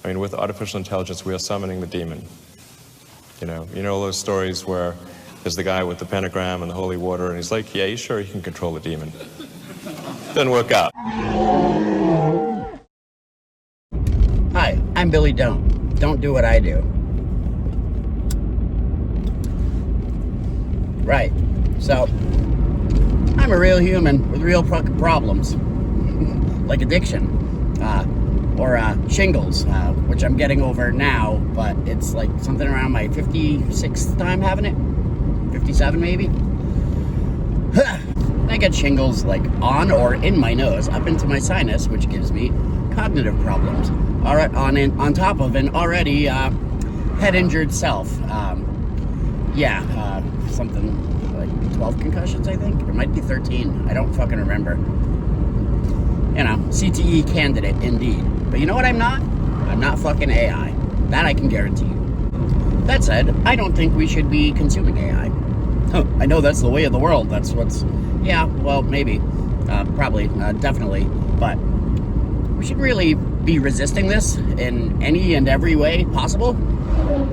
I mean, with artificial intelligence, we are summoning the demon. You know all those stories where there's the guy with the pentagram and the holy water, and he's like, yeah, he's sure he can control the demon. Doesn't work out. Hi, I'm Billy Don't. Don't do what I do. Right. So, I'm a real human with real problems. Like addiction. Or shingles, which I'm getting over now, but it's like something around my 56th time having it. 57 maybe. I get shingles like on or in my nose, up into my sinus, which gives me cognitive problems. All right, on top of an already head injured self. Something like 12 concussions, I think. It might be 13. I don't fucking remember. You know, CTE candidate indeed. But you know what I'm not? I'm not fucking AI. That I can guarantee you. That said, I don't think we should be consuming AI. I know that's the way of the world. That's what's... Yeah, well, maybe. Probably. Definitely. But we should really be resisting this in any and every way possible.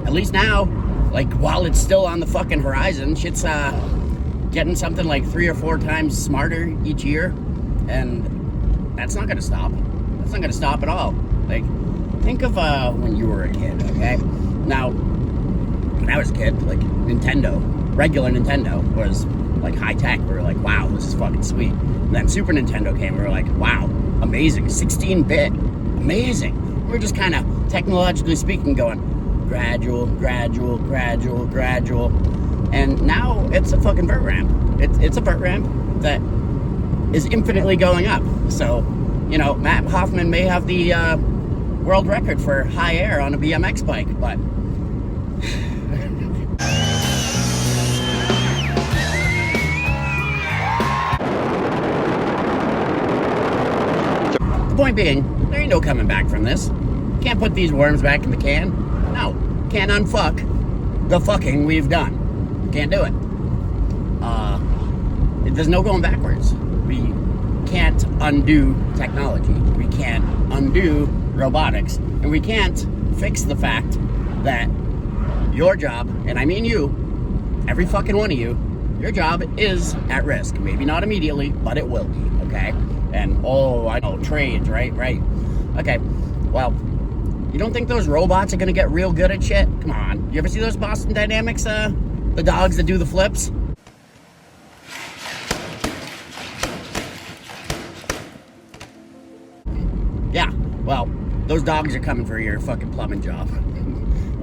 At least now, like, while it's still on the fucking horizon, shit's getting something like 3 or 4 times smarter each year. And that's not going to stop. That's not going to stop at all. Like, think of when you were a kid, okay? Now, when I was a kid, like, regular Nintendo was, like, high-tech. We were like, wow, this is fucking sweet. And then Super Nintendo came, we were like, wow, amazing. 16-bit, amazing. We were just kind of, technologically speaking, going gradual. And now it's a fucking vert ramp. It's a vert ramp that is infinitely going up. So, you know, Matt Hoffman may have the world record for high air on a BMX bike, but the point being, there ain't no coming back from this. Can't put these worms back in the can. No, can't unfuck the fucking we've done. Can't do it. There's no going backwards. We can't undo technology. We can't undo robotics. And we can't fix the fact that your job, and I mean you, every fucking one of you, your job is at risk. Maybe not immediately, but it will be, okay? And, I know, trades, right? Okay, well, you don't think those robots are gonna get real good at shit? Come on. You ever see those Boston Dynamics, the dogs that do the flips? Yeah, well, those dogs are coming for your fucking plumbing job.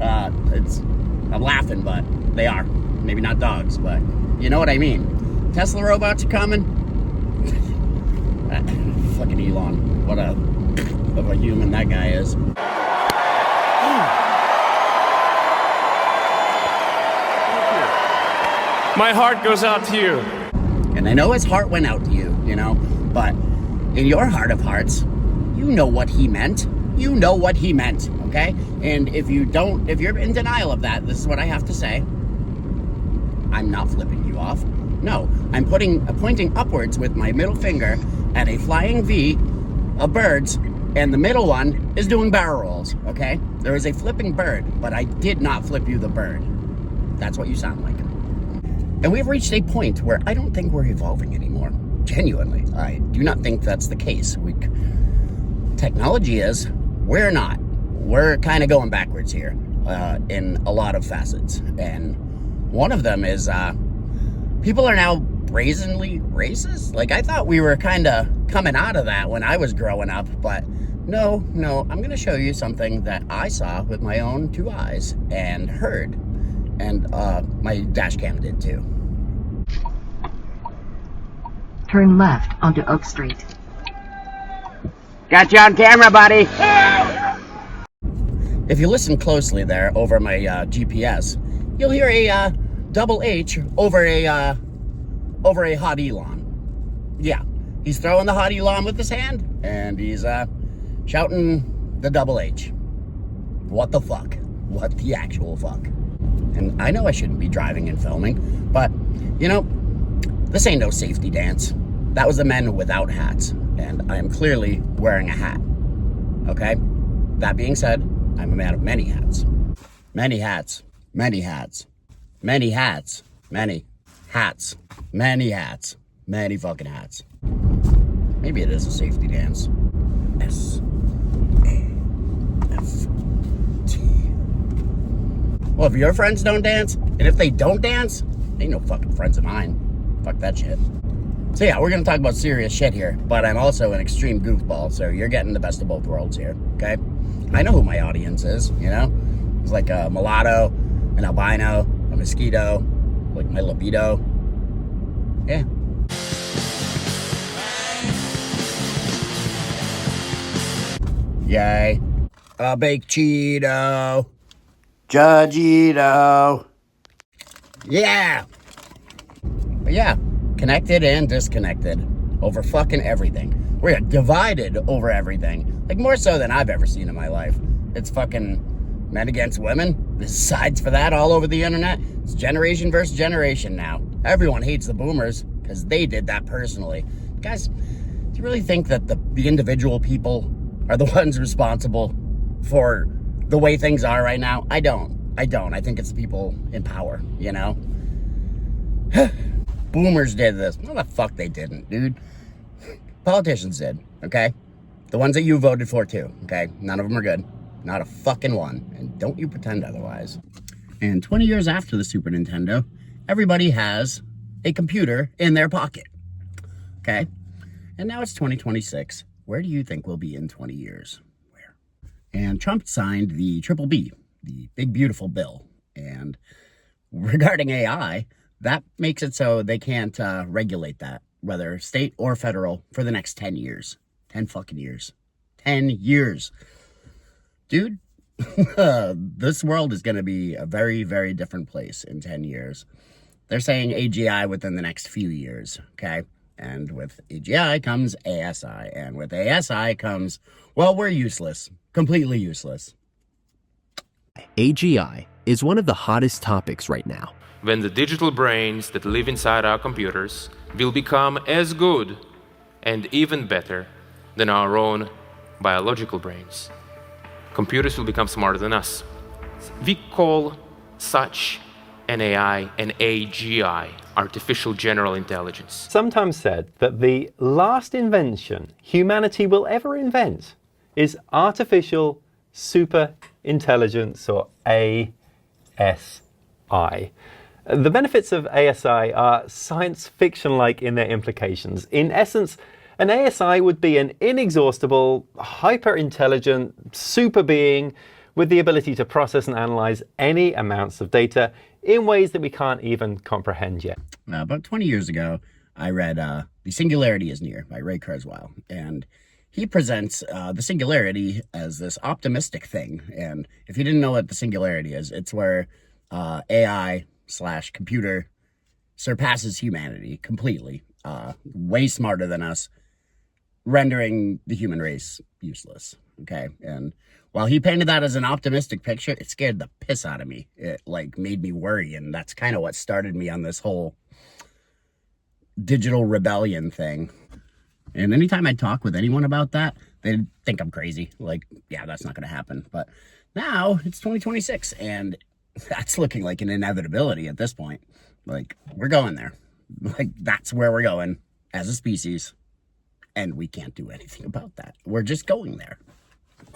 I'm laughing, but they are. Maybe not dogs, but you know what I mean. Tesla robots are coming. Fucking Elon, what of a human that guy is. My heart goes out to you. And I know his heart went out to you, you know, but in your heart of hearts, you know what he meant. You know what he meant, okay? And if you're in denial of that, this is what I have to say. I'm not flipping you off. No, I'm pointing upwards with my middle finger at a flying V of birds, and the middle one is doing barrel rolls, okay? There is a flipping bird, but I did not flip you the bird. That's what you sound like. And we've reached a point where I don't think we're evolving anymore. Genuinely, I do not think that's the case. Technology is, we're not. We're kind of going backwards here in a lot of facets. And one of them is people are now brazenly racist. Like, I thought we were kind of coming out of that when I was growing up, but no, I'm going to show you something that I saw with my own 2 eyes and heard. And my dash cam did too. Turn left onto Oak Street. Got you on camera, buddy. If you listen closely there over my GPS, you'll hear a double H over a hot Elon. Yeah, he's throwing the hot Elon with his hand, and he's shouting the double H. What the fuck? What the actual fuck? And I know I shouldn't be driving and filming, but, you know, this ain't no safety dance. That was the men without hats, and I am clearly wearing a hat, okay? That being said, I'm a man of many hats. Many hats. Many hats. Many hats. Many hats. Many hats. Many fucking hats. Maybe it is a safety dance. S-A-F-T. Well, if your friends don't dance, and if they don't dance, they ain't no fucking friends of mine. Fuck that shit. So yeah, we're gonna talk about serious shit here, but I'm also an extreme goofball, so you're getting the best of both worlds here, okay? I know who my audience is, you know? It's like a mulatto, an albino, a mosquito, like my libido. Yeah. Yay. A baked Cheeto. Judgito. Yeah. But yeah, connected and disconnected over fucking everything. We're divided over everything. Like more so than I've ever seen in my life. It's fucking men against women. There's sides for that all over the internet. It's generation versus generation now. Everyone hates the boomers because they did that personally. Guys, do you really think that the individual people are the ones responsible for the way things are right now? I don't. I think it's the people in power, you know? Boomers did this. No, the fuck they didn't, dude. Politicians did, okay? The ones that you voted for too, okay? None of them are good. Not a fucking one. And don't you pretend otherwise. And 20 years after the Super Nintendo, everybody has a computer in their pocket, okay? And now it's 2026. Where do you think we'll be in 20 years? Where? And Trump signed the Triple B, the Big Beautiful Bill. And regarding AI, that makes it so they can't regulate that, whether state or federal, for the next 10 years. 10 fucking years. 10 years. Dude, this world is going to be a very, very different place in 10 years. They're saying AGI within the next few years, okay? And with AGI comes ASI. And with ASI comes, well, we're useless. Completely useless. AGI is one of the hottest topics right now. When the digital brains that live inside our computers will become as good and even better than our own biological brains. Computers will become smarter than us. We call such an AI an AGI, artificial general intelligence. Sometimes said that the last invention humanity will ever invent is artificial super intelligence, or ASI. The benefits of ASI are science fiction-like in their implications. In essence, an ASI would be an inexhaustible, hyper-intelligent super being with the ability to process and analyze any amounts of data in ways that we can't even comprehend yet. About 20 years ago, I read The Singularity is Near by Ray Kurzweil, and he presents the singularity as this optimistic thing. And if you didn't know what the singularity is, it's where AI/computer surpasses humanity completely, way smarter than us, rendering the human race useless, okay? And while he painted that as an optimistic picture, it scared the piss out of me. It, like, made me worry, and that's kind of what started me on this whole digital rebellion thing. And anytime I talk with anyone about that, they think I'm crazy. Like, yeah, that's not going to happen. But now it's 2026, and that's looking like an inevitability at this point. Like, we're going there. Like, that's where we're going as a species. And we can't do anything about that. We're just going there.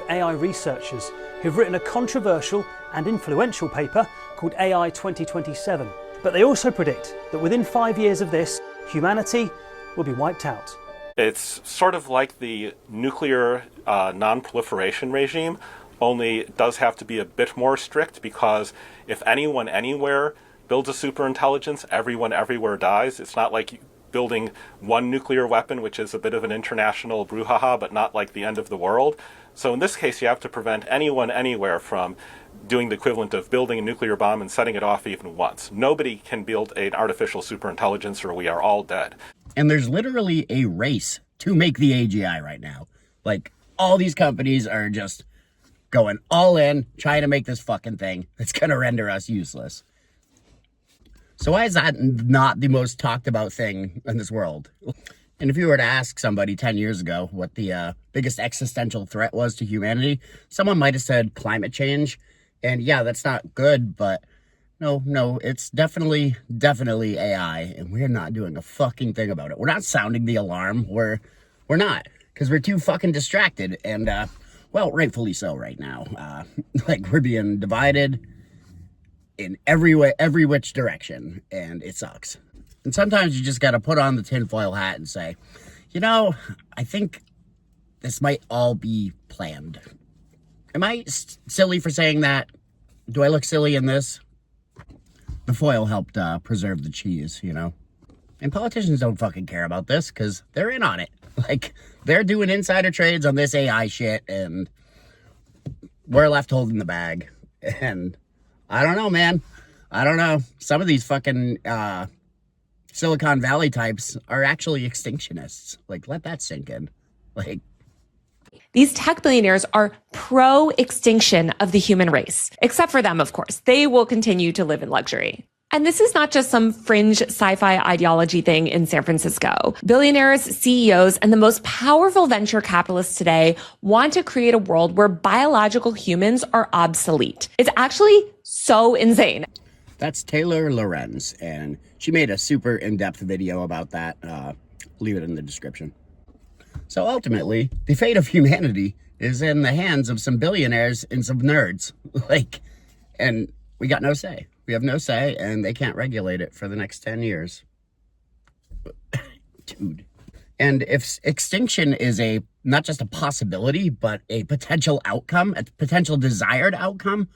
AI researchers who've written a controversial and influential paper called AI 2027. But they also predict that within 5 years of this, humanity will be wiped out. It's sort of like the nuclear non-proliferation regime, only it does have to be a bit more strict, because if anyone anywhere builds a superintelligence, everyone everywhere dies. It's not like building one nuclear weapon, which is a bit of an international brouhaha, but not like the end of the world. So in this case, you have to prevent anyone anywhere from doing the equivalent of building a nuclear bomb and setting it off even once. Nobody can build an artificial superintelligence, or we are all dead. And there's literally a race to make the AGI right now. Like, all these companies are just going all in, trying to make this fucking thing that's going to render us useless. So why is that not the most talked about thing in this world? And if you were to ask somebody 10 years ago what the biggest existential threat was to humanity, someone might have said climate change. And yeah, that's not good, but no, it's definitely AI, and we're not doing a fucking thing about it. We're not sounding the alarm. We're not, because we're too fucking distracted, and well, rightfully so right now. Like, we're being divided in every way, every which direction, and it sucks. And sometimes you just got to put on the tinfoil hat and say, I think this might all be planned. Am I silly for saying that? Do I look silly in this? The foil helped preserve the cheese, And politicians don't fucking care about this because they're in on it. Like, they're doing insider trades on this AI shit, and we're left holding the bag. And I don't know, man. I don't know. Some of these fucking Silicon Valley types are actually extinctionists. Like, let that sink in. Like, these tech billionaires are pro-extinction of the human race. Except for them, of course. They will continue to live in luxury. And this is not just some fringe sci-fi ideology thing in San Francisco. Billionaires, CEOs, and the most powerful venture capitalists today want to create a world where biological humans are obsolete. It's actually so insane. That's Taylor Lorenz, and she made a super in-depth video about that. Leave it in the description. So ultimately, the fate of humanity is in the hands of some billionaires and some nerds. And we got no say. We have no say, and they can't regulate it for the next 10 years. Dude. And if extinction is not just a possibility, but a potential outcome, a potential desired outcome,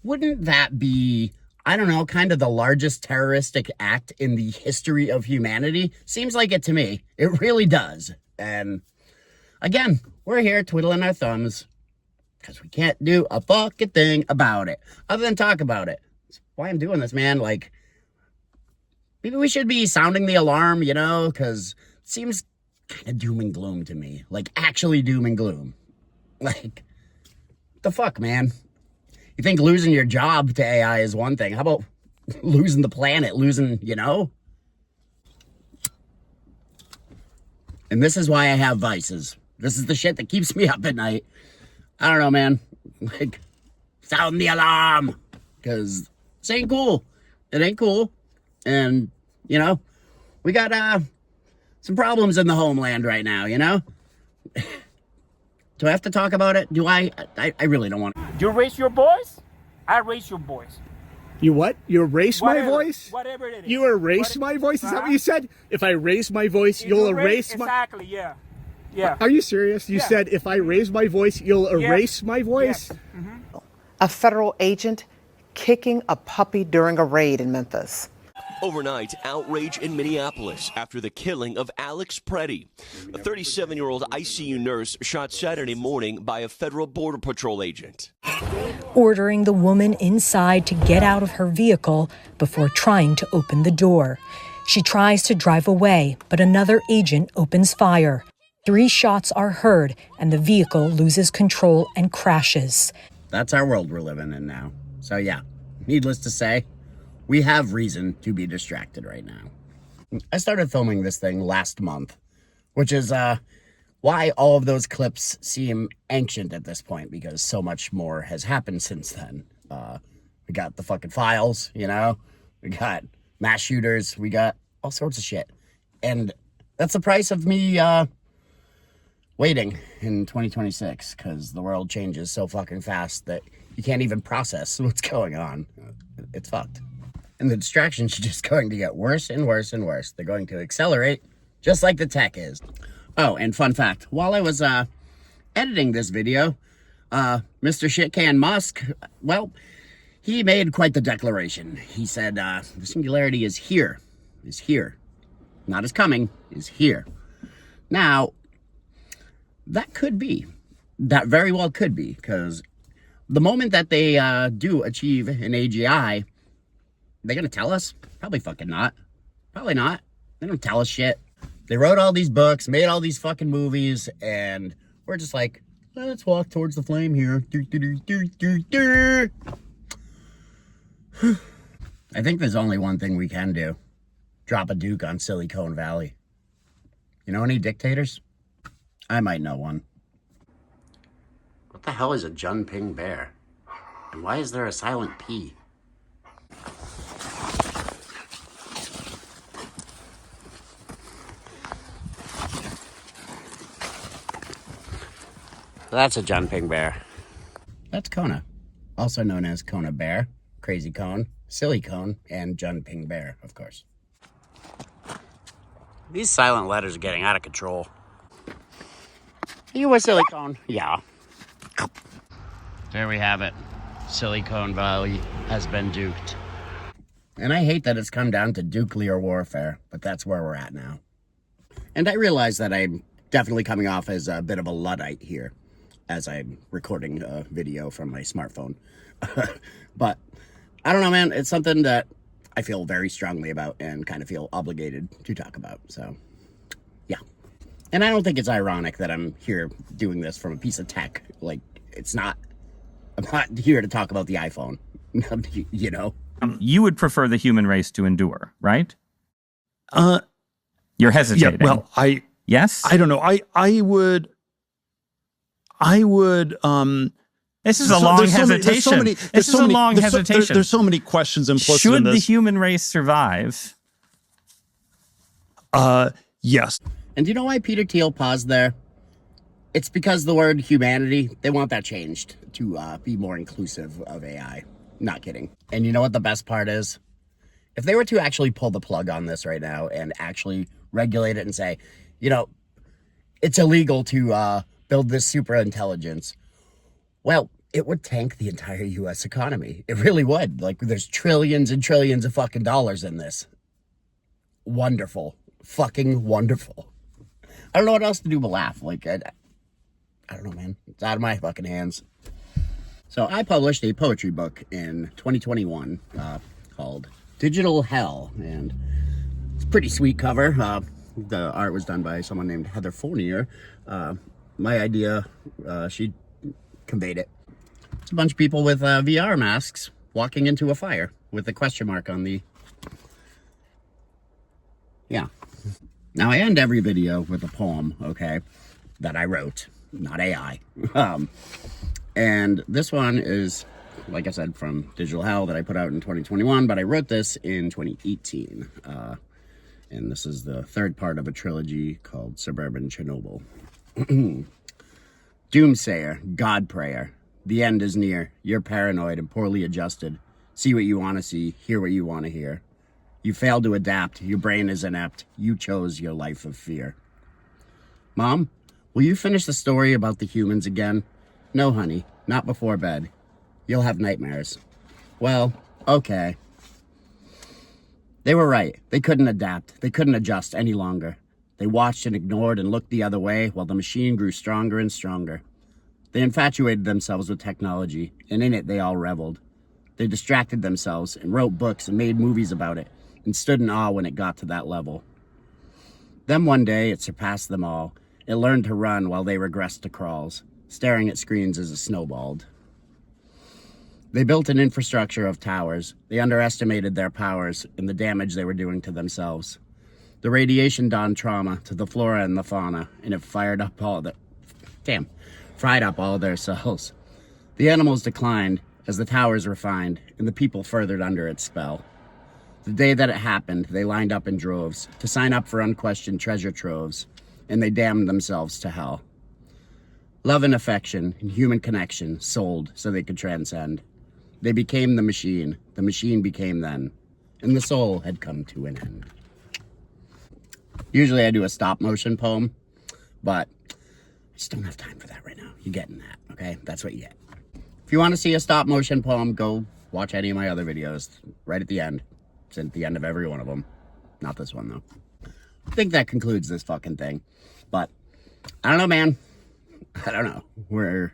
wouldn't that be, I don't know, kind of the largest terroristic act in the history of humanity? Seems like it to me. It really does. And again, we're here twiddling our thumbs because we can't do a fucking thing about it other than talk about it. That's why I'm doing this, man. Like, maybe we should be sounding the alarm, because it seems kind of doom and gloom to me. Like, actually doom and gloom. Like, what the fuck, man? You think losing your job to AI is one thing. How about losing the planet, losing. And this is why I have vices. This is the shit that keeps me up at night. I don't know, man. Like, sound the alarm. Because this ain't cool. It ain't cool. And, we got some problems in the homeland right now, Do I have to talk about it? Do I? I really don't want to. You raise your voice, I raise your voice. You what? You erase my voice? Whatever it is. You erase my voice? Is that what you said? If I raise my voice, you'll erase my... Exactly, yeah. Yeah. Are you serious? You said if I raise my voice, you'll erase my voice? Yes. Mm-hmm. A federal agent kicking a puppy during a raid in Memphis. Overnight, outrage in Minneapolis after the killing of Alex Preddy, a 37-year-old ICU nurse shot Saturday morning by a federal Border Patrol agent. Ordering the woman inside to get out of her vehicle before trying to open the door. She tries to drive away, but another agent opens fire. 3 shots are heard, and the vehicle loses control and crashes. That's our world we're living in now. So yeah, needless to say, we have reason to be distracted right now. I started filming this thing last month, which is why all of those clips seem ancient at this point, because so much more has happened since then. We got the fucking files, we got mass shooters, we got all sorts of shit. And that's the price of me waiting in 2026, because the world changes so fucking fast that you can't even process what's going on. It's fucked. And the distractions are just going to get worse and worse and worse. They're going to accelerate, just like the tech is. Oh, and fun fact, while I was editing this video, Mr. Shitcan Musk, well, he made quite the declaration. He said, the singularity is here. Not is coming, is here. Now, that could be. That very well could be, because the moment that they do achieve an AGI, they gonna tell us? Probably fucking not. Probably not. They don't tell us shit. They wrote all these books, made all these fucking movies, and we're just like, let's walk towards the flame here. I think there's only one thing we can do. Drop a Duke on Silicon Valley. You know any dictators? I might know one. What the hell is a Junping bear? And why is there a silent P? That's a Junping bear. That's Kona, also known as Kona Bear, Crazy Cone, Silly Cone, and Junping Bear, of course. These silent letters are getting out of control. Are you a Silly Cone? Yeah. There we have it. Silicon Valley has been duked. And I hate that it's come down to nuclear warfare, but that's where we're at now. And I realize that I'm definitely coming off as a bit of a Luddite here, as I'm recording a video from my smartphone. But I don't know, man. It's something that I feel very strongly about and kind of feel obligated to talk about. So, yeah. And I don't think it's ironic that I'm here doing this from a piece of tech. Like, it's not. I'm not here to talk about the iPhone, you know? You would prefer the human race to endure, right? You're hesitating. Yeah, well, Yes? I don't know. I would, this is a long hesitation. This is a long hesitation. There's so many questions implicit Should in this. the human race survive? Yes. And do you know why Peter Thiel paused there? It's because the word humanity, they want that changed to be more inclusive of AI. Not kidding. And you know what the best part is? If they were to actually pull the plug on this right now and actually regulate it and say, you know, it's illegal to build this super intelligence, well, it would tank the entire U.S. economy. It really would. Like, there's trillions and trillions of fucking dollars in this. Wonderful. Fucking wonderful. I don't know what else to do but laugh. Like, I don't know, man. It's out of my fucking hands. So I published a poetry book in 2021 called Digital Hell. And it's a pretty sweet cover. The art was done by someone named Heather Fournier. My idea, she conveyed it. It's a bunch of people with VR masks walking into a fire with a question mark on the... Yeah. Now, I end every video with a poem, okay, that I wrote, not AI. And this one is, like I said, from Digital Hell that I put out in 2021, but I wrote this in 2018. And this is the third part of a trilogy called Suburban Chernobyl. Doomsayer, God prayer. The end is near. You're paranoid and poorly adjusted. See what you want to see, hear what you want to hear. You failed to adapt. Your brain is inept. You chose your life of fear. Mom, will you finish the story about the humans again? No, honey, not before bed. You'll have nightmares. Well, okay. They were right. They couldn't adapt. They couldn't adjust any longer. They watched and ignored and looked the other way while the machine grew stronger and stronger. They infatuated themselves with technology, and in it they all reveled. They distracted themselves and wrote books and made movies about it, and stood in awe when it got to that level. Then one day it surpassed them all. It learned to run while they regressed to crawls, staring at screens as it snowballed. They built an infrastructure of towers. They underestimated their powers and the damage they were doing to themselves. The radiation donned trauma to the flora and the fauna, and it fried up all their cells. The animals declined as the towers refined, and the people furthered under its spell. The day that it happened, they lined up in droves to sign up for unquestioned treasure troves, and they damned themselves to hell. Love and affection and human connection sold so they could transcend. They became the machine became them, and the soul had come to an end. Usually I do a stop motion poem, but I just don't have time for that right now. You're getting that, okay? That's what you get. If you want to see a stop motion poem, go watch any of my other videos right at the end. It's at the end of every one of them. Not this one, though. I think that concludes this fucking thing. But, I don't know, man. I don't know.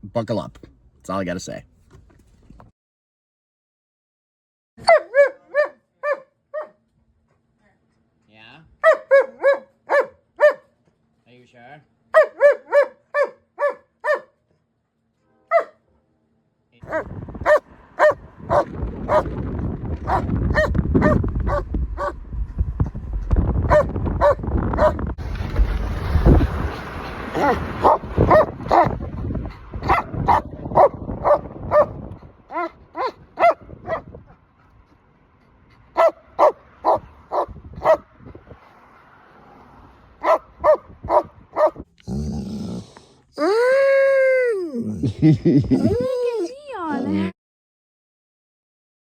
Buckle up. That's all I gotta say. Yeah? Are you sure? Look at me on it.